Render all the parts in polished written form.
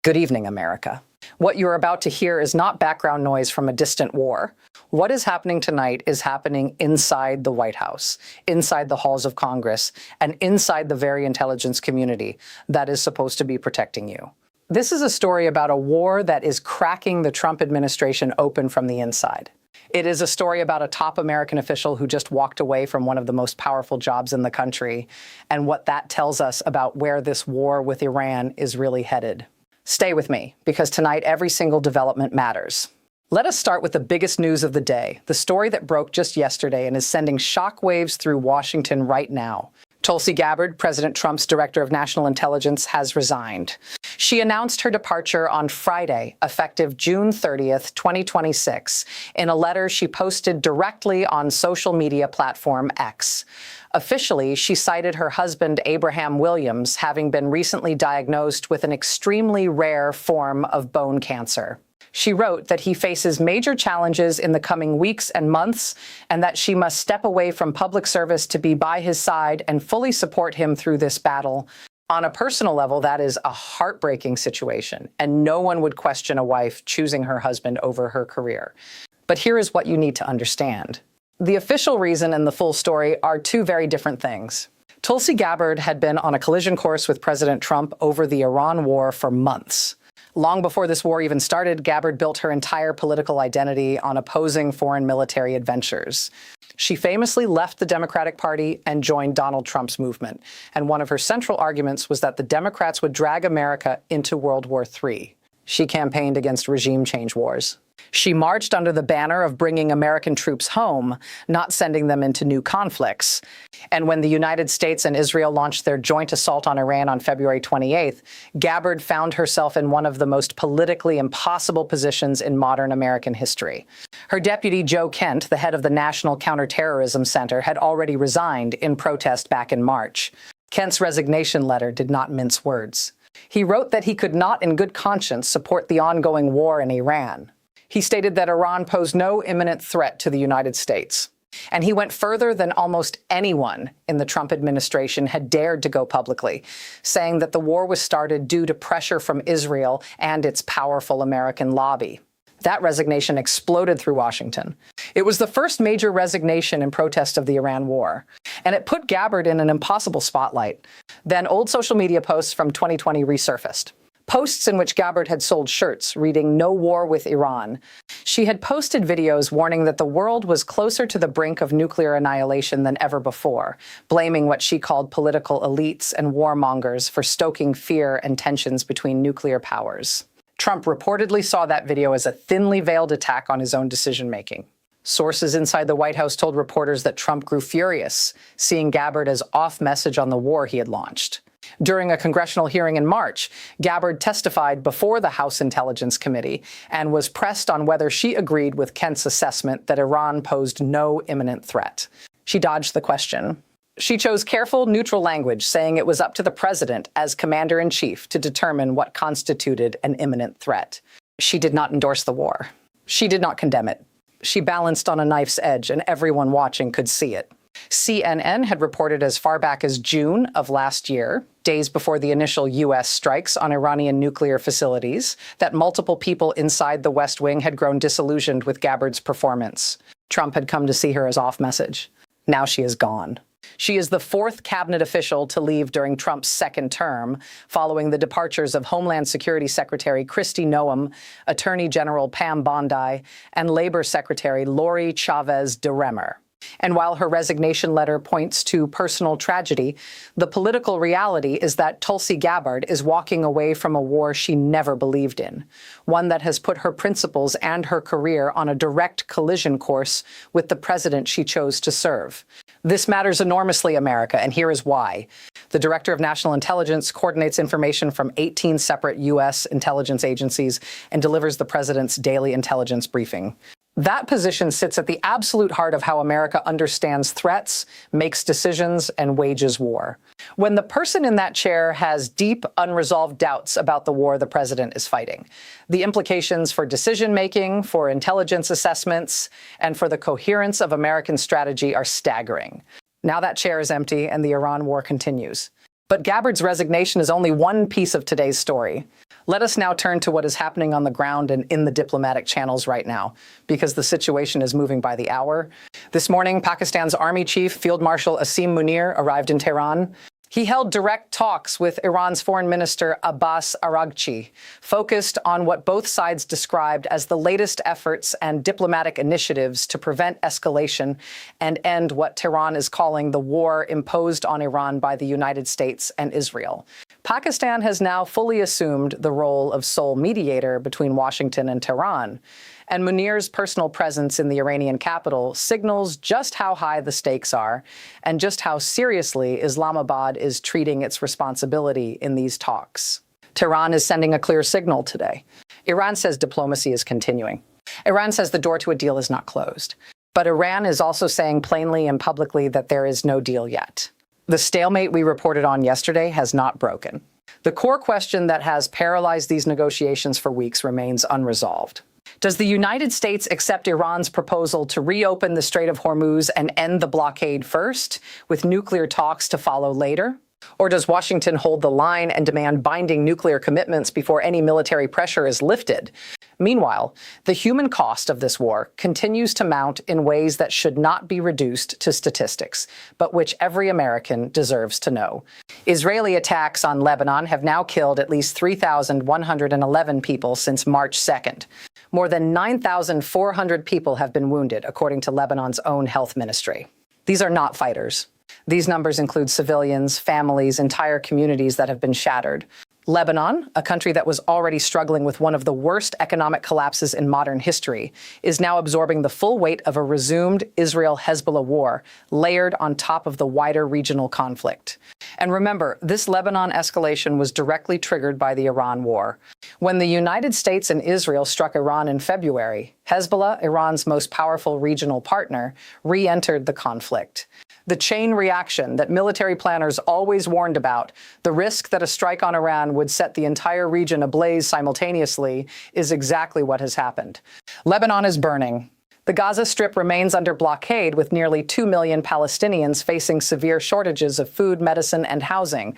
Good evening, America. What you're about to hear is not background noise from a distant war. What is happening tonight is happening inside the White House, inside the halls of Congress, and inside the very intelligence community that is supposed to be protecting you. This is a story about a war that is cracking the Trump administration open from the inside. It is a story about a top American official who just walked away from one of the most powerful jobs in the country, and what that tells us about where this war with Iran is really headed. Stay with me, because tonight every single development matters. Let us start with the biggest news of the day, the story that broke just yesterday and is sending shockwaves through Washington right now. Tulsi Gabbard, President Trump's Director of National Intelligence, has resigned. She announced her departure on Friday, effective June 30th, 2026, in a letter she posted directly on social media platform X. Officially, she cited her husband, Abraham Williams, having been recently diagnosed with an extremely rare form of bone cancer. She wrote that he faces major challenges in the coming weeks and months, and that she must step away from public service to be by his side and fully support him through this battle. On a personal level, that is a heartbreaking situation, and no one would question a wife choosing her husband over her career. But here is what you need to understand. The official reason and the full story are two very different things. Tulsi Gabbard had been on a collision course with President Trump over the Iran war for months. Long before this war even started, Gabbard built her entire political identity on opposing foreign military adventures. She famously left the Democratic Party and joined Donald Trump's movement, and one of her central arguments was that the Democrats would drag America into World War III. She campaigned against regime change wars. She marched under the banner of bringing American troops home, not sending them into new conflicts. And when the United States and Israel launched their joint assault on Iran on February 28th, Gabbard found herself in one of the most politically impossible positions in modern American history. Her deputy, Joe Kent, the head of the National Counterterrorism Center, had already resigned in protest back in March. Kent's resignation letter did not mince words. He wrote that he could not in good conscience support the ongoing war in Iran. He stated that Iran posed no imminent threat to the United States. And he went further than almost anyone in the Trump administration had dared to go publicly, saying that the war was started due to pressure from Israel and its powerful American lobby. That resignation exploded through Washington. It was the first major resignation in protest of the Iran war, and it put Gabbard in an impossible spotlight. Then old social media posts from 2020 resurfaced. Posts in which Gabbard had sold shirts reading "No War with Iran." She had posted videos warning that the world was closer to the brink of nuclear annihilation than ever before, blaming what she called political elites and warmongers for stoking fear and tensions between nuclear powers. Trump reportedly saw that video as a thinly veiled attack on his own decision-making. Sources inside the White House told reporters that Trump grew furious, seeing Gabbard as off-message on the war he had launched. During a congressional hearing in March, Gabbard testified before the House Intelligence Committee and was pressed on whether she agreed with Kent's assessment that Iran posed no imminent threat. She dodged the question. She chose careful, neutral language, saying it was up to the president as commander-in-chief to determine what constituted an imminent threat. She did not endorse the war. She did not condemn it. She balanced on a knife's edge, and everyone watching could see it. CNN had reported as far back as June of last year, days before the initial U.S. strikes on Iranian nuclear facilities, that multiple people inside the West Wing had grown disillusioned with Gabbard's performance. Trump had come to see her as off-message. Now she is gone. She is the fourth cabinet official to leave during Trump's second term, following the departures of Homeland Security Secretary Kristi Noem, Attorney General Pam Bondi, and Labor Secretary Lori Chavez DeRemer. And while her resignation letter points to personal tragedy, the political reality is that Tulsi Gabbard is walking away from a war she never believed in, one that has put her principles and her career on a direct collision course with the president she chose to serve. This matters enormously, America, and here is why. The Director of National Intelligence coordinates information from 18 separate U.S. intelligence agencies and delivers the president's daily intelligence briefing. That position sits at the absolute heart of how America understands threats, makes decisions, and wages war. When the person in that chair has deep, unresolved doubts about the war the president is fighting, the implications for decision-making, for intelligence assessments, and for the coherence of American strategy are staggering. Now that chair is empty and the Iran war continues. But Gabbard's resignation is only one piece of today's story. Let us now turn to what is happening on the ground and in the diplomatic channels right now, because the situation is moving by the hour. This morning, Pakistan's Army Chief, Field Marshal Asim Munir, arrived in Tehran. He held direct talks with Iran's Foreign Minister Abbas Araghchi, focused on what both sides described as the latest efforts and diplomatic initiatives to prevent escalation and end what Tehran is calling the war imposed on Iran by the United States and Israel. Pakistan has now fully assumed the role of sole mediator between Washington and Tehran, and Munir's personal presence in the Iranian capital signals just how high the stakes are and just how seriously Islamabad is treating its responsibility in these talks. Tehran is sending a clear signal today. Iran says diplomacy is continuing. Iran says the door to a deal is not closed. But Iran is also saying plainly and publicly that there is no deal yet. The stalemate we reported on yesterday has not broken. The core question that has paralyzed these negotiations for weeks remains unresolved. Does the United States accept Iran's proposal to reopen the Strait of Hormuz and end the blockade first, with nuclear talks to follow later? Or does Washington hold the line and demand binding nuclear commitments before any military pressure is lifted? Meanwhile, the human cost of this war continues to mount in ways that should not be reduced to statistics, but which every American deserves to know. Israeli attacks on Lebanon have now killed at least 3,111 people since March 2nd. More than 9,400 people have been wounded, according to Lebanon's own health ministry. These are not fighters. These numbers include civilians, families, entire communities that have been shattered. Lebanon, a country that was already struggling with one of the worst economic collapses in modern history, is now absorbing the full weight of a resumed Israel-Hezbollah war, layered on top of the wider regional conflict. And remember, this Lebanon escalation was directly triggered by the Iran war. When the United States and Israel struck Iran in February, Hezbollah, Iran's most powerful regional partner, re-entered the conflict. The chain reaction that military planners always warned about, the risk that a strike on Iran would set the entire region ablaze simultaneously, is exactly what has happened. Lebanon is burning. The Gaza Strip remains under blockade, with nearly 2 million Palestinians facing severe shortages of food, medicine, and housing.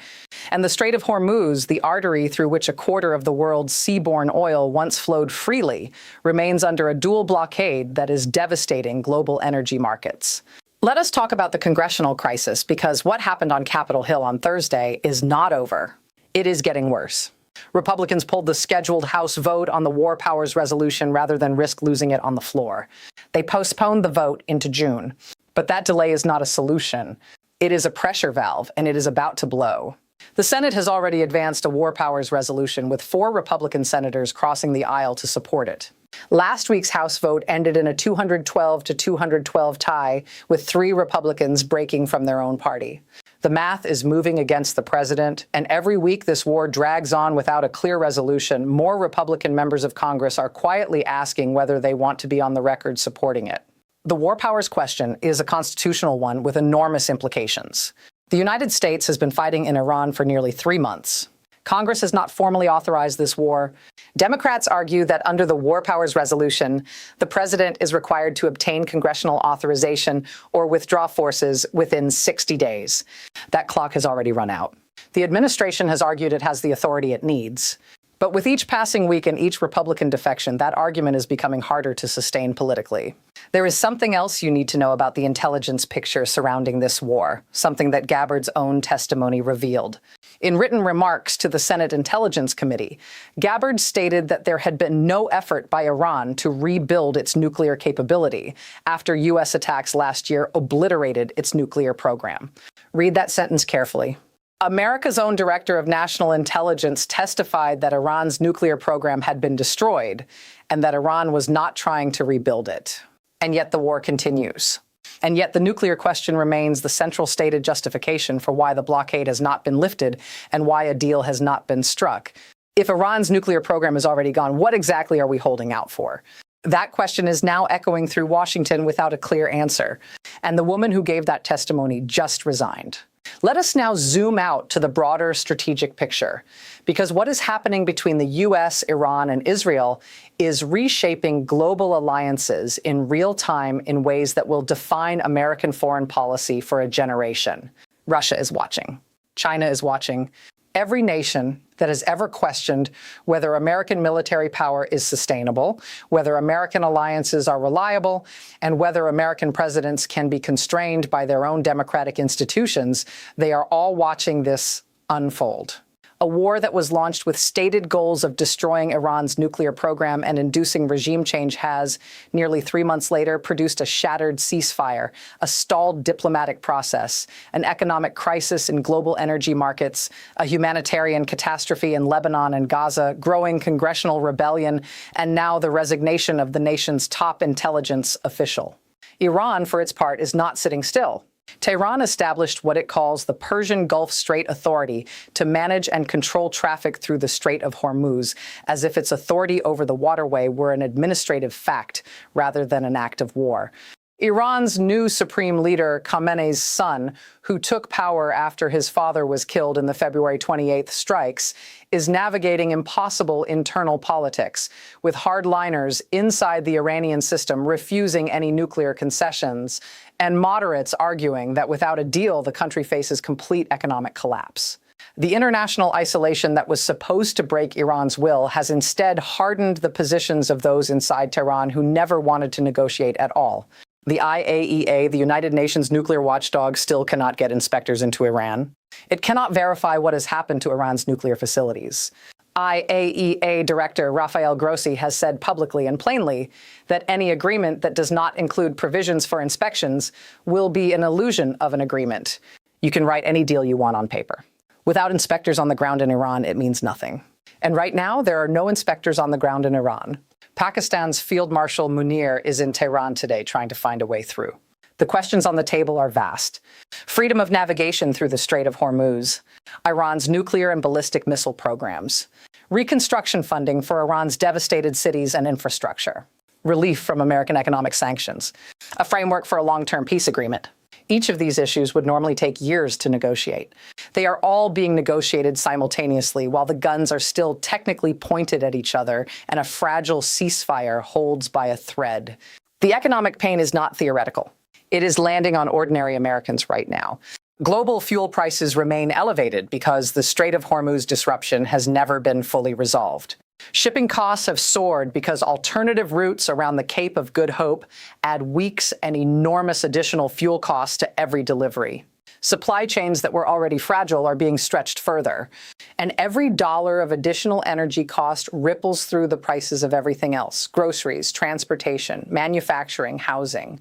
And the Strait of Hormuz, the artery through which a quarter of the world's seaborne oil once flowed freely, remains under a dual blockade that is devastating global energy markets. Let us talk about the congressional crisis, because what happened on Capitol Hill on Thursday is not over. It is getting worse. Republicans pulled the scheduled House vote on the War Powers Resolution rather than risk losing it on the floor. They postponed the vote into June. But that delay is not a solution. It is a pressure valve, and it is about to blow. The Senate has already advanced a War Powers Resolution, with 4 Republican senators crossing the aisle to support it. Last week's House vote ended in a 212 to 212 tie, with 3 Republicans breaking from their own party. The math is moving against the president, and every week this war drags on without a clear resolution, more Republican members of Congress are quietly asking whether they want to be on the record supporting it. The war powers question is a constitutional one with enormous implications. The United States has been fighting in Iran for nearly 3 months. Congress has not formally authorized this war. Democrats argue that under the War Powers Resolution, the president is required to obtain congressional authorization or withdraw forces within 60 days. That clock has already run out. The administration has argued it has the authority it needs. But with each passing week and each Republican defection, that argument is becoming harder to sustain politically. There is something else you need to know about the intelligence picture surrounding this war, something that Gabbard's own testimony revealed. In written remarks to the Senate Intelligence Committee, Gabbard stated that there had been no effort by Iran to rebuild its nuclear capability after U.S. attacks last year obliterated its nuclear program. Read that sentence carefully. America's own Director of National Intelligence testified that Iran's nuclear program had been destroyed and that Iran was not trying to rebuild it. And yet the war continues. And yet the nuclear question remains the central stated justification for why the blockade has not been lifted and why a deal has not been struck. If Iran's nuclear program is already gone, what exactly are we holding out for? That question is now echoing through Washington without a clear answer. And the woman who gave that testimony just resigned. Let us now zoom out to the broader strategic picture, because what is happening between the U.S., Iran, and Israel is reshaping global alliances in real time in ways that will define American foreign policy for a generation. Russia is watching. China is watching. Every nation that has ever questioned whether American military power is sustainable, whether American alliances are reliable, and whether American presidents can be constrained by their own democratic institutions, they are all watching this unfold. A war that was launched with stated goals of destroying Iran's nuclear program and inducing regime change has, nearly 3 months later, produced a shattered ceasefire, a stalled diplomatic process, an economic crisis in global energy markets, a humanitarian catastrophe in Lebanon and Gaza, growing congressional rebellion, and now the resignation of the nation's top intelligence official. Iran, for its part, is not sitting still. Tehran established what it calls the Persian Gulf Strait Authority to manage and control traffic through the Strait of Hormuz, as if its authority over the waterway were an administrative fact rather than an act of war. Iran's new supreme leader, Khamenei's son, who took power after his father was killed in the February 28th strikes, is navigating impossible internal politics, with hardliners inside the Iranian system refusing any nuclear concessions, and moderates arguing that without a deal, the country faces complete economic collapse. The international isolation that was supposed to break Iran's will has instead hardened the positions of those inside Tehran who never wanted to negotiate at all. The IAEA, the United Nations nuclear watchdog, still cannot get inspectors into Iran. It cannot verify what has happened to Iran's nuclear facilities. IAEA Director Rafael Grossi has said publicly and plainly that any agreement that does not include provisions for inspections will be an illusion of an agreement. You can write any deal you want on paper. Without inspectors on the ground in Iran, it means nothing. And right now, there are no inspectors on the ground in Iran. Pakistan's Field Marshal Munir is in Tehran today trying to find a way through. The questions on the table are vast. Freedom of navigation through the Strait of Hormuz, Iran's nuclear and ballistic missile programs, reconstruction funding for Iran's devastated cities and infrastructure, relief from American economic sanctions, a framework for a long-term peace agreement. Each of these issues would normally take years to negotiate. They are all being negotiated simultaneously while the guns are still technically pointed at each other and a fragile ceasefire holds by a thread. The economic pain is not theoretical. It is landing on ordinary Americans right now. Global fuel prices remain elevated because the Strait of Hormuz disruption has never been fully resolved. Shipping costs have soared because alternative routes around the Cape of Good Hope add weeks and enormous additional fuel costs to every delivery. Supply chains that were already fragile are being stretched further. And every dollar of additional energy cost ripples through the prices of everything else: groceries, transportation, manufacturing, housing.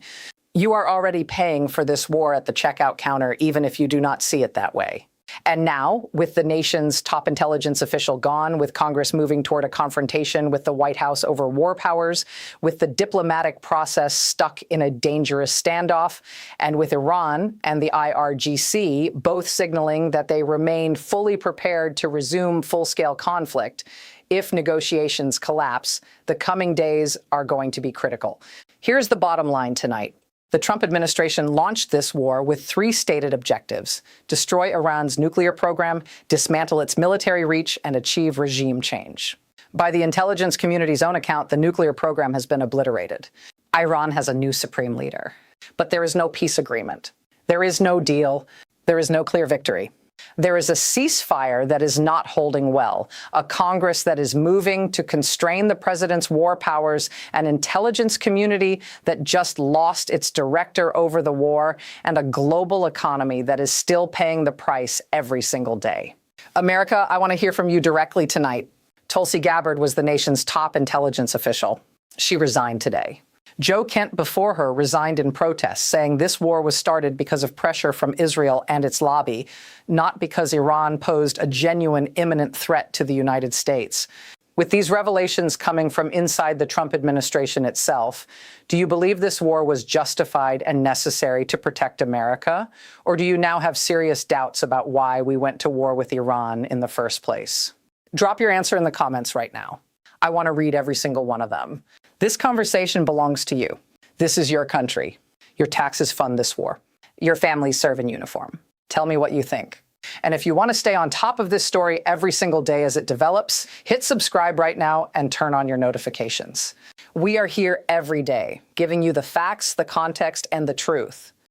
You are already paying for this war at the checkout counter, even if you do not see it that way. And now, with the nation's top intelligence official gone, with Congress moving toward a confrontation with the White House over war powers, with the diplomatic process stuck in a dangerous standoff, and with Iran and the IRGC both signaling that they remain fully prepared to resume full-scale conflict, if negotiations collapse, the coming days are going to be critical. Here's the bottom line tonight. The Trump administration launched this war with 3 stated objectives: destroy Iran's nuclear program, dismantle its military reach, and achieve regime change. By the intelligence community's own account, the nuclear program has been obliterated. Iran has a new supreme leader. But there is no peace agreement. There is no deal. There is no clear victory. There is a ceasefire that is not holding well, a Congress that is moving to constrain the president's war powers, an intelligence community that just lost its director over the war, and a global economy that is still paying the price every single day. America, I want to hear from you directly tonight. Tulsi Gabbard was the nation's top intelligence official. She resigned today. Joe Kent before her resigned in protest, saying this war was started because of pressure from Israel and its lobby, not because Iran posed a genuine imminent threat to the United States. With these revelations coming from inside the Trump administration itself, do you believe this war was justified and necessary to protect America? Or do you now have serious doubts about why we went to war with Iran in the first place? Drop your answer in the comments right now. I want to read every single one of them. This conversation belongs to you. This is your country. Your taxes fund this war. Your families serve in uniform. Tell me what you think. And if you want to stay on top of this story every single day as it develops, hit subscribe right now and turn on your notifications. We are here every day, giving you the facts, the context, and the truth.